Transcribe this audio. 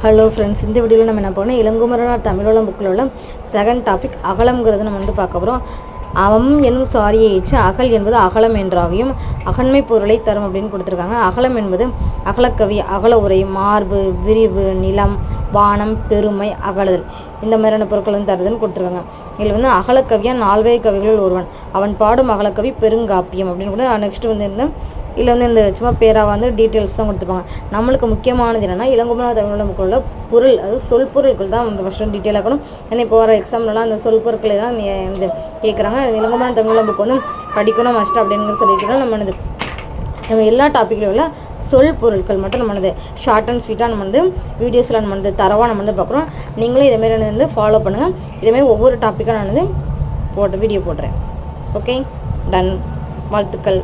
Hello friends, இந்த வீடியோவில் நம்ம என்ன பண்ணோம், இளங்குமரனார் தமிழோளம் புக்கில் உள்ள செகண்ட் டாபிக் அகலம்ங்கிறது நம்ம பார்க்க போகிறோம். அவம் என்னும் சாரியை ஏற்று அகல் என்பது அகலம் என்றாகியும் அகன்மை பொருளை தரும் அப்படின்னு கொடுத்துருக்காங்க. அகலம் என்பது அகலக்கவி, அகல உரை, மார்பு, விரிவு, நிலம், வானம், பெருமை, அகலுதல், இந்த மாதிரியான பொருட்கள் தருதுன்னு கொடுத்துருக்காங்க. இதில் அகலக்கவியா 4 வகை கவிகளில் ஒருவன், அவன் பாடும் அகலக்கவி பெருங்காப்பியம் அப்படின்னு கூட. நெக்ஸ்ட் இதில் இந்த சும்மா பேராக டீட்டெயில்ஸ் தான் கொடுத்துருப்பாங்க. நம்மளுக்கு முக்கியமானது என்னென்னா, இளங்குமரனார் தமிழோளம் புக்கில் உள்ள பொருள், அது சொல் பொருட்கள் தான் ஃபஸ்ட்டு டீட்டெயிலாக இருக்கணும். ஏன்னா இப்போ வர எக்ஸாம்லலாம் அந்த சொல் பொருட்களை தான் இந்த கேட்குறாங்க. இளங்குமரனார் தமிழோளம் புக் படிக்கணும் மஸ்ட் அப்படிங்கிற சொல்லிட்டு நம்ம எல்லா டாப்பிக்கில் உள்ள சொல் பொருட்கள் மட்டும் நம்ம ஷார்ட் அண்ட் ஸ்வீட்டாக நம்ம வீடியோஸில் நம்ம தரவாக நம்ம பார்க்குறோம். நீங்களும் இதேமாரி ஃபாலோ பண்ணுங்கள். இதேமாதிரி ஒவ்வொரு டாப்பிக்காக நான் வீடியோ போடுறேன். Okay, done. வாழ்த்துக்கள்.